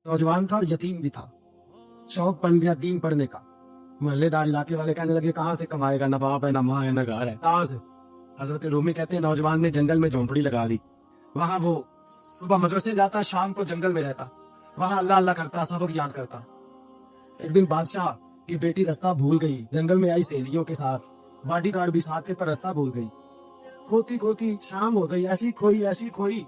नौजवान था, यतीम भी था, शौक बन गया दीन पढ़ने का। मोहल्लेदार इलाके वाले कहने लगे कहाँ से कमाएगा, ना बाप है ना माँ है ना घर है, कहाँ से। हजरत रूमी कहते हैं नौजवान ने जंगल में झोंपड़ी लगा ली। वहां वो सुबह मदरसे जाता, शाम को जंगल में रहता, वहां अल्लाह अल्लाह करता, सबक याद करता। एक दिन बादशाह की बेटी रास्ता भूल गई, जंगल में आई सहेलियों के साथ, बॉडीगार्ड भी साथ थे पर रास्ता भूल गई। खोती खोती शाम हो गई, ऐसी खोई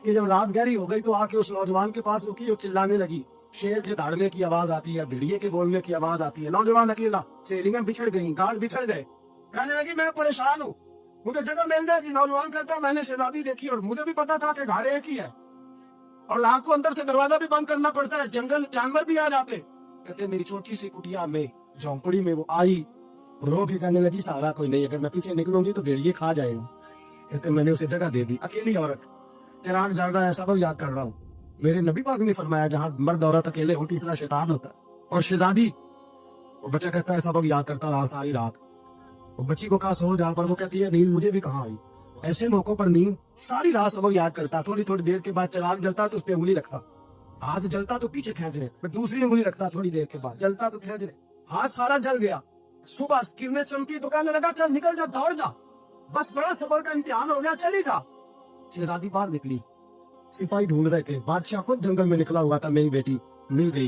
कि जब रात गहरी हो गई तो आके उस नौजवान के पास रुकी और चिल्लाने लगी। शेर के दहाड़ने की आवाज आती है, भेड़िए के बोलने की आवाज आती है। नौजवान अकेला, सहेलियां बिछड़ गई, गार्ड बिछड़ गए। कहने लगी मैं परेशान हूँ, मुझे जगह मिल जाएगी। नौजवान कहता मैंने शहजादी देखी और मुझे भी पता था कि घर एक ही है और रात को अंदर से दरवाजा भी बंद करना पड़ता है, जंगल जानवर भी आ जाते। कहते मेरी छोटी सी कुटिया में, झोंपड़ी में वो आई, रो के कहने लगी सहारा कोई नहीं, अगर मैं पीछे निकलूंगी तो भेड़िए खा जाएगा। कहते मैंने उसे जगह दे दी। अकेली औरत, चिराग जल रहा है, सबक याद कर रहा हूँ। मेरे नबी पाक ने फरमाया जहाँ मर्द औरत अकेले हो तीसरा शैतान होता है। और शहजादी, वो बच्चा कहता है सबक याद करता रहा सारी रात। वो बच्ची को कहा सो जा, पर वो कहती है नींद मुझे भी कहाँ आई। ऐसे मौकों पर नींद, सारी रात सबक याद करता, थोड़ी थोड़ी देर के बाद चिराग जलता तो उस पर उंगली रखता, हाथ जलता तो पीछे खींच रहे, फिर दूसरी उंगली रखता, थोड़ी देर के बाद जलता तो खींच रहे, हाथ सारा जल गया। सुबह किरणें चमकी तो कहने लगा चल निकल जा, दौड़ जा, बस बड़ा सबर का इम्तिहान हो गया, चली जा। शहजादी बाहर निकली, सिपाही ढूंढ रहे थे, बादशाह खुद जंगल में निकला हुआ था, मेरी बेटी मिल गई।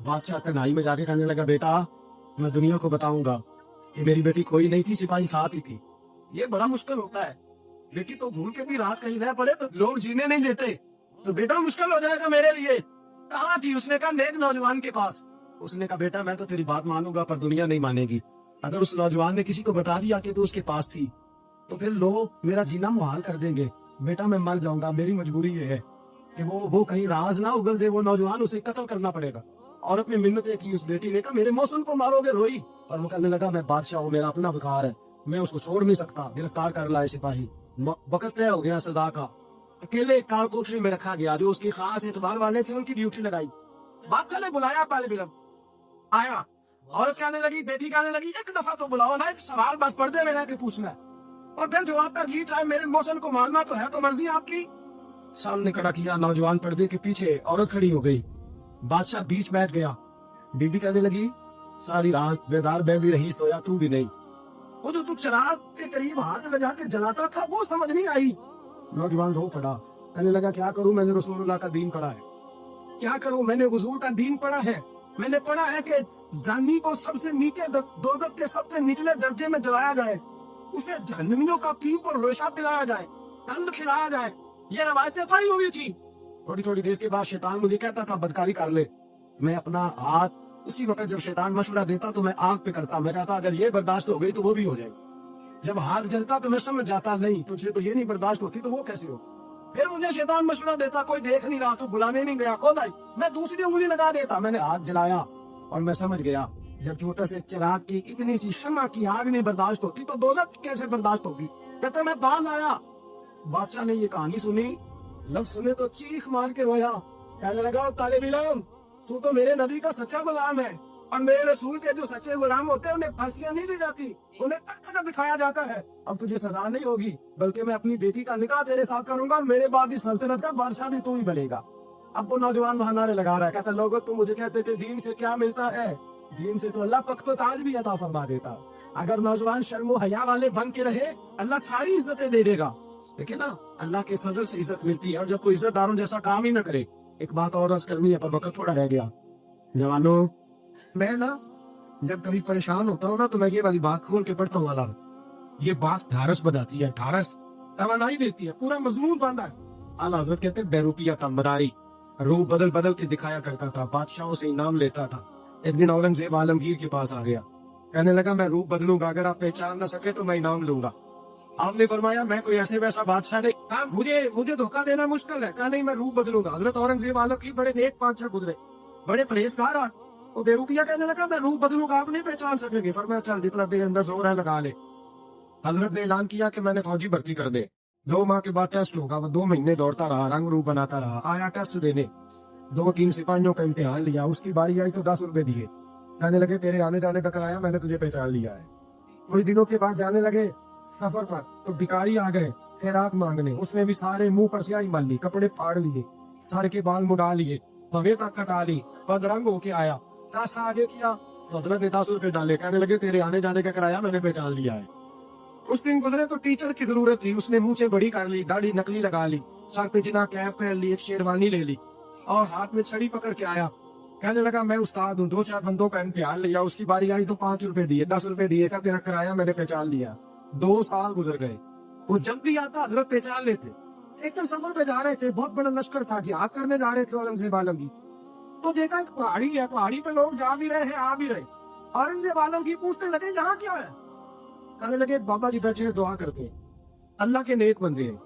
बादशाह तन्हाई में जाके कहने लगा बेटा मैं दुनिया को बताऊंगा कि मेरी बेटी कोई नहीं थी, सिपाही साथ ही थी। ये बड़ा मुश्किल होता है, बेटी तो भूल के भी रात कहीं रह पड़े तो लोग जीने नहीं देते, तो बेटा मुश्किल हो जाएगा मेरे लिए। कहाँ थी? उसने कहा नेक नौजवान के पास। उसने कहा बेटा मैं तो तेरी बात मानूंगा पर दुनिया नहीं मानेगी। अगर उस नौजवान ने किसी को बता दिया कि तू उसके पास थी तो फिर लोग मेरा जीना मुहाल कर देंगे। बेटा मैं मर जाऊंगा, मेरी मजबूरी ये है कि वो कहीं राज ना उगल दे, वो नौजवान, उसे कत्ल करना पड़ेगा। औरत ने मिन्नतें की, उस बेटी ने कहा मेरे मौसम को मारोगे, रोई। और वो कहने लगा मैं बादशाह हूँ, मेरा अपना विकार है, मैं उसको छोड़ नहीं सकता। गिरफ्तार कर लाए सिपाही, वक्त तय हो गया सदा का। अकेले कारकोठरी में रखा गया, जो उसके खास एतबार वाले थे उनकी ड्यूटी लगाई। बादशाह ने बुलाया, पहले बिलम आया और कहने लगी, बेटी कहने लगी एक दफा तो बुलाओ ना, एक सवाल बस पर्दे में रह के पूछना है और फिर जवाब का जी चाहे मेरे मौसम को मानना तो है, तो मर्जी आपकी। सामने खड़ा किया, नौजवान पर्दे के पीछे औरत खड़ी हो गई। बादशाह बीच बैठ गया। बीबी कहने लगी सारी रात बेदार मैं भी रही, सोया तू भी नहीं। वो जो तू चिराग के करीब हाथ लगा के जलाता था वो समझ नहीं आई। नौजवान रो पड़ा, कहने लगा क्या करूं, मैंने रसूलुल्लाह का दीन पढ़ा है, क्या करूं, मैंने हुजूर का दीन पढ़ा है। मैंने पढ़ा है कि जानी को सबसे नीचे दोजख के सबसे निचले दर्जे में जलाया जाए, उसे जहन्नमियों का पीन पर रेशा पिलाया जाए, तंद खिलाया जाए, ये रवायतें पढ़ी हुई थी। थोड़ी थोड़ी देर के बाद शैतान मुझे कहता था बदकारी कर ले, मैं अपना हाथ उसी वक्त जब शैतान मशवरा देता तो मैं आग पे करता, मैं कहता अगर ये बर्दाश्त हो गई तो वो भी हो जाएगी। जब हाथ जलता तो मैं समझ जाता नहीं तुझे तो ये नहीं बर्दाश्त होती तो वो कैसे हो। फिर मुझे शैतान मशवरा देता कोई देख नहीं रहा, तू बुलाने नहीं गया, खुद आई, मैं दूसरी उंगली लगा देता। मैंने हाथ जलाया और मैं समझ गया जब छोटे से चिराग की इतनी सी शम्मा की आग नहीं बर्दाश्त होती तो दोजख कैसे बर्दाश्त होगी। कहते मैं बाज आया। बादशाह ने ये कहानी सुनी, लफ्ज सुने तो चीख मार के रोया, कहने लगा तालिब इल्म तू तो मेरे नबी का सच्चा गुलाम है और मेरे रसूल के जो सच्चे गुलाम होते हैं उन्हें फांसियां नहीं दी जाती, उन्हें तख्त दिखाया जाता है। अब तुझे सजा नहीं होगी बल्कि मैं अपनी बेटी का निकाह तेरे साथ करूंगा और मेरे बाद इस सल्तनत का बादशाह भी तू ही बनेगा। अब वो नौजवान वहां नारे लगा रहा है, कहता लोगों तुम मुझे कहते थे दीन से क्या मिलता है, दीन से तो अल्लाह तख्त ताज भी अता फरमा देता। अगर नौजवान शर्मो हया वाले बन के रहे अल्लाह सारी इज्जतें दे देगा। देखिए ना अल्लाह के फजल से इज्जत मिलती है और जब कोई इज्जतदारों जैसा काम ही ना करे। एक बात और अर्ज करनी है पर वक्त थोड़ा रह गया। जवानों मैं ना जब कभी परेशान होता हूँ ना तो मैं ये वाली बात खोल के पढ़ता हूँ, ये बात ढारस बनाती है, ढारस तवानाई देती है, पूरा मजमून बांधा है। आला हज़रत कहते बेरूपिया था, मदारी, रूप बदल बदल के दिखाया करता था, बादशाहों से इनाम लेता था। एक दिन औरंगजेब आलमगीर के पास आ गया, कहने लगा मैं रूप बदलूंगा, अगर आप पहचान ना सके तो मैं इनाम लूंगा। आपने फरमाया मैं कोई ऐसे वैसा बादशाह नहीं, कहा मुझे धोखा देना मुश्किल है, कहा नहीं मैं रूप बदलूंगा। हजरत औरंगजेब आलमगीर बड़े नेक बादशाह गुजरे, बड़े परहेजगार। वो बेरूपिया कहने लगा मैं रूप बदलूंगा, आप नहीं पहचान सकेंगे। फरमाया चल जितना तेरे अंदर जोर है लगा ले। हजरत ने ऐलान किया कि मैंने फौजी भर्ती कर दे, 2 माह के बाद टेस्ट होगा। वो 2 महीने दौड़ता रहा, रंग रूप बनाता रहा, आया टेस्ट देने, 2-3 सिपाहियों का इम्तिहान लिया, उसकी बारी आई तो 10 रुपए दिए, कहने लगे तेरे आने जाने का किराया मैंने तुझे पहचान लिया है। कुछ दिनों के बाद जाने लगे सफर पर तो भिखारी आ गए खैरात मांगने, उसने भी सारे मुंह पर स्याही मल ली, कपड़े फाड़ लिए, सर के बाल मुड़ा लिए, भवे तक कटा ली, बदरंग होके आया, कासा आगे किया तो हजरत ने 10 रुपए डाले, कहने लगे तेरे आने जाने का किराया मैंने पहचान लिया है। उस दिन गुजरे तो टीचर की जरूरत थी, उसने मुंह से बड़ी कर ली, दाढ़ी नकली लगा ली, सर पे जिना कैप पहन ली, एक शेरवानी ले ली और हाथ में छड़ी पकड़ के आया। कहने लगा मैं उस्ताद हूँ, 2-4 बंदों का इम्तिहान लिया, उसकी बारी आई तो 5 रुपए दिए, 10 रुपए दिए, का तेरा किराया मैंने पहचान लिया। 2 साल गुजर गए, वो जब भी आता हजरत पहचान लेते। एक दिन सफर पे जा रहे थे, बहुत बड़ा लश्कर था, जिहाद करने जा रहे थे औरंगजेब आलमगीर। तो देखा एक पहाड़ी है, पहाड़ी पे लोग जा भी रहे हैं आ भी रहे। औरंगजेब आलमगीर पूछने लगे यहाँ क्या है? कहने लगे बाबा जी बैठे हैं दुआ करते हैं, अल्लाह के नेक बंदे हैं।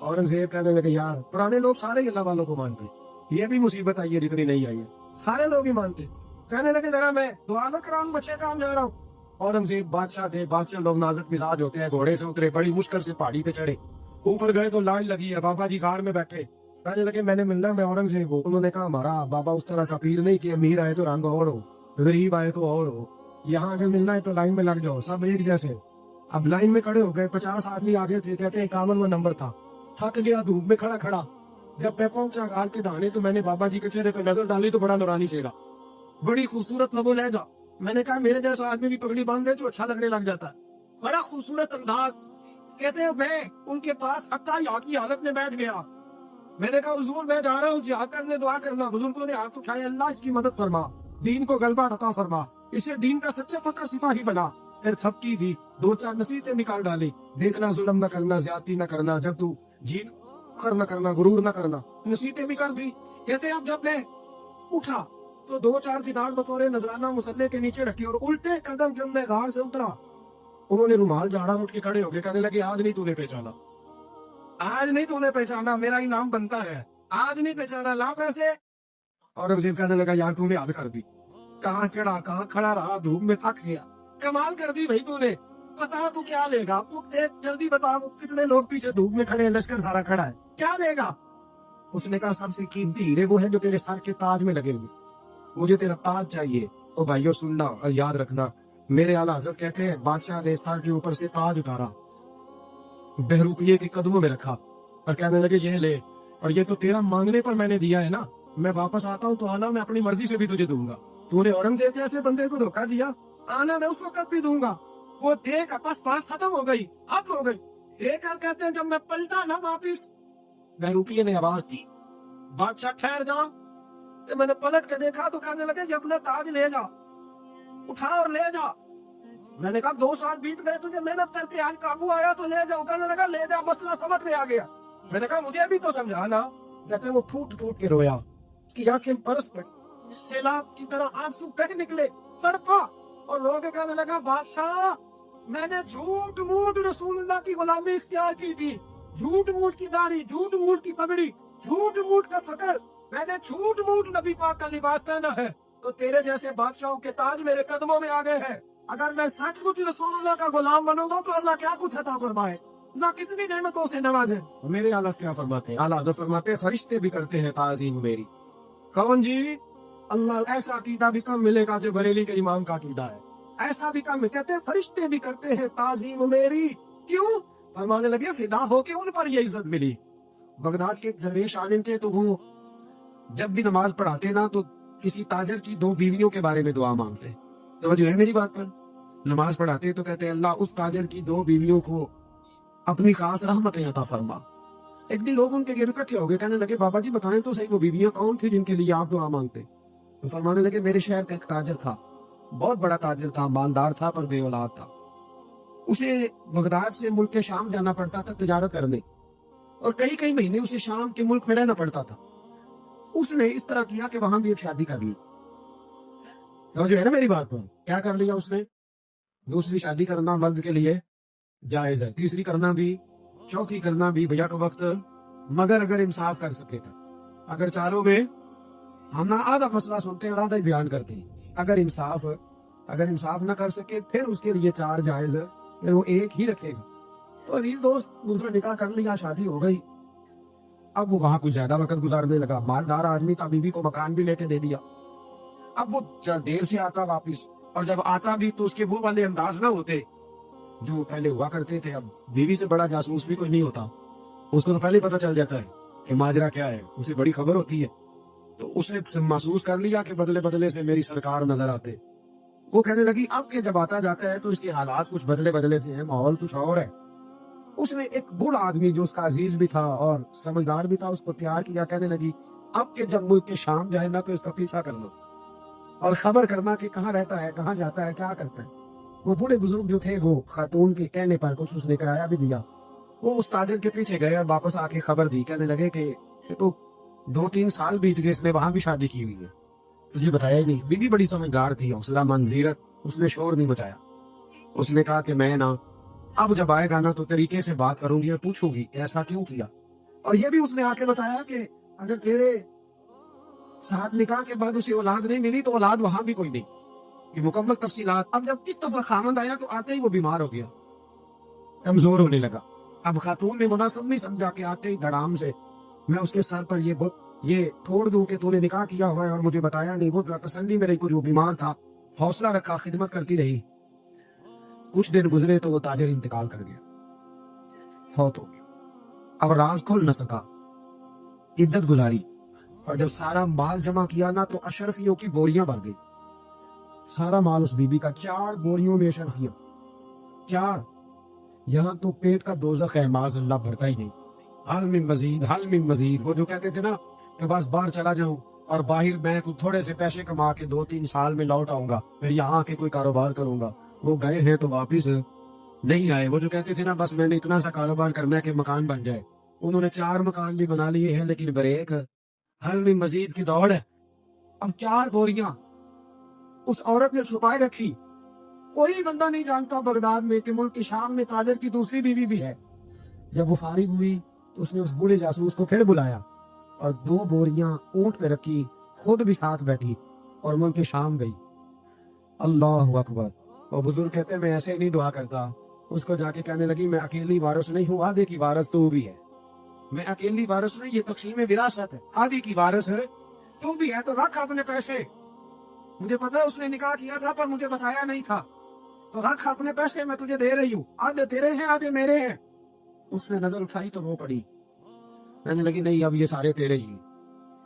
औरंगजेब कहने लगे यार पुराने लोग सारे ही अल्लाह वालों को मानते, ये भी मुसीबत आई है जितनी नहीं आई है, सारे लोग ही मानते। कहने लगे जरा मैं दुआ न कराऊं, बच्चे काम जा रहा हूँ। औरंगजेब बादशाह थे, बादशाह लोग नाजुक मिजाज होते हैं, घोड़े से उतरे, बड़ी मुश्किल से पहाड़ी पे चढ़े, ऊपर गए तो लाइन लगी है, बाबा जी गाड़ में बैठे। कहने लगे मैंने मिलना, मैं औरंगजेब हूँ। उन्होंने कहा हमारा बाबा उस तरह का पीर नहीं कि अमीर आए तो रंग और हो, गरीब आए तो और हो, यहाँ अगर मिलना है तो लाइन में लग जाओ, सब एक जैसे। अब लाइन में खड़े हो गए, 50 आदमी आगे थे, कहते 51वां नंबर था। थक गया धूप में खड़ा खड़ा, जब मैं पहुंचा गाल के दाने तो मैंने बाबा जी के चेहरे पर नजर डाली तो बड़ा नूरानी चेहरा, बड़ी खूबसूरत लबो लहजा। मैंने कहा मेरे जैसा आदमी भी पगड़ी बांध दे तो अच्छा लगने लग जाता है, बड़ा खूबसूरत अंदाज। कहते हैं मैं उनके पास अक्का की हालत में बैठ गया। मैंने कहा हुजूर मैं जा रहा हूँ जिहाद करने, दुआ करना। बुजुर्गों ने हाथ उठाए, अल्लाह इसकी मदद फरमा, दीन को गलबा अता फरमा, इसे दीन का सच्चा पक्का सिपाही बना। फिर थपकी दी, 2-4 नसीहतें निकाल डाली, देखना जुल्म न करना, ज्यादती न करना, जब तू जीत कर न करना, गुरूर न करना, नसीहतें भी कर दी। कहते अब जब मैं उठा तो 2-4 किताब बतौरे नजराना मुसल्ले के नीचे रखी और उल्टे कदम जब मैं गाड़ से उतरा, उन्होंने रुमाल झाड़ा, उठ के खड़े हो गए। कहने लगे आज नहीं तूने पहचाना, आज नहीं तूने पहचाना, मेरा इनाम बनता है, आज नहीं पहचाना, ला पैसे। और कहने लगा यार तूने हद कर दी, कहाँ चढ़ा कहाँ खड़ा रहा, धूप में थक गया, कमाल कर दी भाई तूने। बता तू क्या लेगा, तू जल्दी बता, कितने लोग पीछे धूप में खड़े हैं, लश्कर सारा खड़ा है, क्या देगा? उसने कहा सबसे कीमती हीरे वो है जो तेरे सर के ताज में लगेंगे, मुझे तेरा ताज चाहिए। तो भाइयों सुनना और याद रखना, मेरे आला हजरत कहते हैं बादशाह ने सर के ऊपर से ताज उतारा, बहरूपिये के कदमों में रखा और कहने लगे ये ले, और ये तो तेरा मांगने पर मैंने दिया है ना, मैं वापस आता हूँ तो आना, मैं अपनी मर्जी से भी तुझे दूंगा। तूने औरंगजेब जैसे बंदे को धोखा दिया, आना मैं उस वक्त भी दूंगा। वो देख बस बात खत्म हो गई, अब हो गई। देख कर कहते हैं जब मैं पलटा ना वापिस, बहरूपिये ने आवाज दी बादशाह ठहर जा। तो मैंने पलट के देखा तो कहने लगे अपना ताज ले जा, उठा और ले जा। मैंने कहा 2 साल बीत गए, तुझे मेहनत करके आज काबू आया तो ले जाओ। कहने लगा ले जा, मसला समझ में आ गया। मैंने कहा मुझे भी तो समझाना। कहते वो फूट फूट के रोया, कि आंखें बरस पड़ी, सैलाब की तरह आंसू बह निकले, तड़पा और रो के कहने लगा बादशाह मैंने झूठ मूठ रसूलुल्लाह की गुलामी इख्तियार की थी, झूठ मूठ की दाढ़ी, झूठ मूठ की पगड़ी, झूठ मूठ का फकर, मैंने झूठ मूठ नबी पाक का लिबास पहना है, तो तेरे जैसे बादशाहों के ताज मेरे कदमों में आ गए हैं। अगर मैं सचमुच रसूलुल्लाह का गुलाम बनूंगा तो अल्लाह क्या कुछ अता फरमाए, ना कितनी नेमतों से नवाजे। मेरे आला क्या फरमाते हैं, आला फरमाते हैं फरिश्ते भी करते हैं ताज़ीम मेरी। कौन जी? अल्लाह ऐसा अकीदा भी कम मिलेगा जो बरेली के इमाम का अकीदा है, ऐसा भी कम। कहते हैं फरिश्ते भी करते हैं ताज़ीम मेरी, क्यों? फरमाने लगे फिदा होके उन पर ये इज्जत मिली। बगदाद के दरवेश आलिम थे, तो वो जब भी नमाज पढ़ाते ना तो किसी ताजर की 2 बीवियों के बारे में दुआ मांगते। तो जो है मेरी बात पर, नमाज पढ़ाते तो कहते अल्लाह उस ताजर की 2 बीवियों को अपनी खास रहमतें अता फरमा। एक दिन लोग उनके गिर इकट्ठे हो गए, कहने लगे बाबा जी बताएं तो सही वो बीवियां कौन थी जिनके लिए आप दुआ मांगते? तो फरमाने लगे मेरे शहर का एक ताजर था, बहुत बड़ा ताजर था, मालदार था पर बे औलाद था। उसे बगदाद से मुल्क के शाम जाना पड़ता था तिजारत करने, और कई कई महीने उसे शाम के मुल्क में रहना पड़ता था। उसने इस तरह किया कि वहां भी एक शादी कर ली। तो जो है ना मेरी बात पर, क्या कर लिया उसने? दूसरी शादी करना मर्द के लिए जायज है, तीसरी करना भी, चौथी करना भी भैया का वक्त, मगर अगर इंसाफ कर सके तो। अगर चारों में हम ना आधा मसला सुनते हैं और आधा ही बयान करते हैं। अगर इंसाफ ना कर सके फिर उसके लिए 4 जायज है, फिर वो 1 ही रखेगा। तो अजीज दोस्त, दूसरा निकाह कर लिया, शादी हो गई। अब वो वहां कुछ ज्यादा वक्त गुजारने लगा, मालदार आदमी का, बीवी को मकान भी लेके दे दिया। अब वो देर से आता वापिस, और जब आता भी तो उसके वो वाले अंदाज ना होते जो पहले हुआ करते थे। अब बीवी से बड़ा जासूस भी कोई नहीं होता, उसको तो पहले पता चल जाता है कि माजरा क्या है, उसे बड़ी खबर होती है। تو اسے محسوس کر لیا کہ بدلے بدلے سے میری سرکار نظر آتے. وہ کہنے لگی اب کہ جب آتا جاتا ہے تو اس کے حالات کچھ بدلے بدلے سے ہیں، ماحول کچھ اور ہے. اس نے ایک بوڑھا آدمی جو اس کا عزیز بھی تھا اور سمجھدار بھی تھا اس کو تیار کیا. کہنے لگی اب کہ جب ملک کے شام جائے نا تو اس کا پیچھا کرنا اور خبر کرنا کہ کہاں رہتا ہے، کہاں جاتا ہے، کیا کرتا ہے. وہ بوڑھے بزرگ جو تھے وہ خاتون کے کہنے پر کچھ اس نے کرایہ بھی دیا. وہ اس تاجر کے پیچھے گئے اور واپس آ کے خبر دی. کہنے لگے کہ یہ تو 2-3 سال بیت گئے، اس نے وہاں بھی شادی کی ہوئی ہے، تجھے بتایا ہی نہیں. بیوی بڑی سمجھدار تھی، حوصلہ مند، زیرک. اس نے شور نہیں مچایا. اس نے کہا کہ میں نا اب جب آئے گا نا تو طریقے سے بات کروں گی اور پوچھوں گی کہ ایسا کیوں کیا. اور یہ بھی اس نے آ کے بتایا کہ اگر تیرے ساتھ نکاح کے بعد اسے اولاد نہیں ملی تو اولاد وہاں بھی کوئی نہیں. یہ مکمل تفصیلات. اب جب اس دفعہ خامند آیا تو آتے ہی وہ بیمار ہو گیا، کمزور ہونے لگا. اب خاتون نے مناسب نہیں سمجھا کہ آتے ہی دھڑام سے میں اس کے سر پر یہ چھوڑ دوں کہ تو نے نکاح کیا ہوا ہے اور مجھے بتایا نہیں. وہ ذرا تسلی میں رہی کو جو بیمار تھا، حوصلہ رکھا، خدمت کرتی رہی. کچھ دن گزرے تو وہ تاجر انتقال کر گیا، فوت ہو گیا. اب راز کھل نہ سکا. عدت گزاری اور جب سارا مال جمع کیا نا تو اشرفیوں کی بوریاں بھر گئی. سارا مال اس بی بی کا، 4 بوریوں میں اشرفیاں، 4. یہاں تو پیٹ کا دوزخ ہے، معاذ اللہ، بھرتا ہی نہیں. حل من مزید، حل من مزید. وہ جو کہتے تھے نا کہ بس باہر چلا جاؤں اور باہر میں کچھ تھوڑے سے پیسے کما کے 2-3 سال میں لوٹ آؤں گا، پھر یہاں کے کوئی کاروبار کروں گا. وہ گئے ہیں تو واپس نہیں آئے. وہ جو کہتے تھے نا بس میں نے اتنا سا کاروبار کرنا ہے کہ مکان بن جائے، انہوں نے 4 مکان بھی بنا لیے ہیں، لیکن بریک حل من مزید کی دوڑ ہے. اب 4 بوریاں اس عورت نے چھپائے رکھی. کوئی بندہ نہیں جانتا بغداد میں کہ ملک کی شام میں تاجر کی دوسری بیوی بھی ہے. جب وہ فارغ ہوئی تو اس نے اس بوڑھے جاسوس کو پھر بلایا اور 2 بوریاں اونٹ پہ رکھی، خود بھی ساتھ بیٹھی اور ملک کی شام گئی. اللہ اکبر. اور بزرگ کہتے ہیں میں ایسے ہی نہیں دعا کرتا. اس کو جا کے کہنے لگی میں اکیلی وارث نہیں ہوں، آدھے کی وارث تو بھی ہے. میں اکیلی وارث نہیں، یہ تقسیم وراثت ہے. آدھی کی وارث ہے تو بھی ہے، تو رکھ اپنے پیسے. مجھے پتا اس نے نکاح کیا تھا پر مجھے بتایا نہیں تھا، تو رکھ اپنے پیسے، میں تجھے دے رہی ہوں، آدھے تیرے ہیں آدھے میرے ہیں. اس نے نظر اٹھائی تو وہ پڑی. کہنے لگی نہیں اب یہ سارے تیرے ہی ہیں.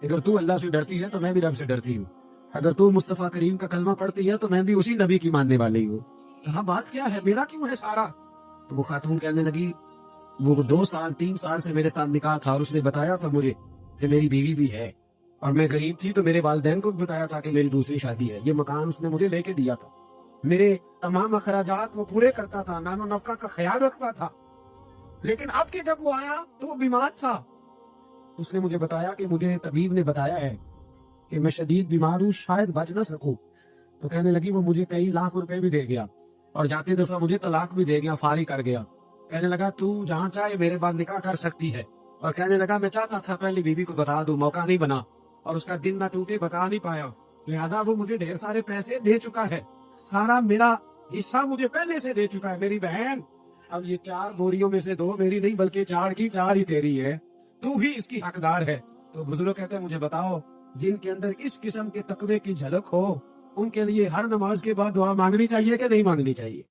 اگر تو اللہ سے ڈرتی ہے تو میں بھی رب سے ڈرتی ہوں. اگر تو مصطفیٰ کریم کا کلمہ پڑھتی ہے تو میں بھی اسی نبی کی ماننے والی ہوں. کہا بات کیا ہے، میرا کیوں ہے سارا؟ تو وہ خاتون کہنے لگی وہ 2-3 سال سے میرے ساتھ نکاح تھا اور اس نے بتایا تھا مجھے کہ میری بیوی بھی ہے، اور میں غریب تھی تو میرے والدین کو بھی بتایا تھا کہ میری دوسری شادی ہے. یہ مکان اس نے مجھے لے کے دیا تھا، میرے تمام اخراجات وہ پورے کرتا تھا، نان و نفقہ کا خیال رکھتا تھا. لیکن اب کہ جب وہ آیا تو وہ بیمار تھا. اس نے مجھے بتایا کہ مجھے طبیب نے بتایا ہے کہ میں شدید بیمار ہوں، شاید بچ نہ سکوں. تو کہنے لگی وہ مجھے کئی لاکھ روپے بھی دے گیا اور جاتے دفعہ مجھے طلاق بھی دے گیا، فارغ کر گیا. کہنے لگا تو جہاں چاہے میرے بعد نکاح کر سکتی ہے. اور کہنے لگا میں چاہتا تھا پہلی بیوی کو بتا دوں، موقع نہیں بنا اور اس کا دل نہ ٹوٹے، بتا نہیں پایا. لہذا وہ مجھے ڈھیر سارے پیسے دے چکا ہے، سارا میرا حصہ مجھے پہلے سے دے چکا ہے. میری بہن اب یہ 4 بوریوں میں سے 2 میری نہیں بلکہ 4 کی 4 ہی تیری ہے، تو ہی اس کی حقدار ہے. تو بزرگ کہتے ہیں مجھے بتاؤ جن کے اندر اس قسم کے تقوی کی جھلک ہو ان کے لیے ہر نماز کے بعد دعا مانگنی چاہیے کہ نہیں مانگنی چاہیے؟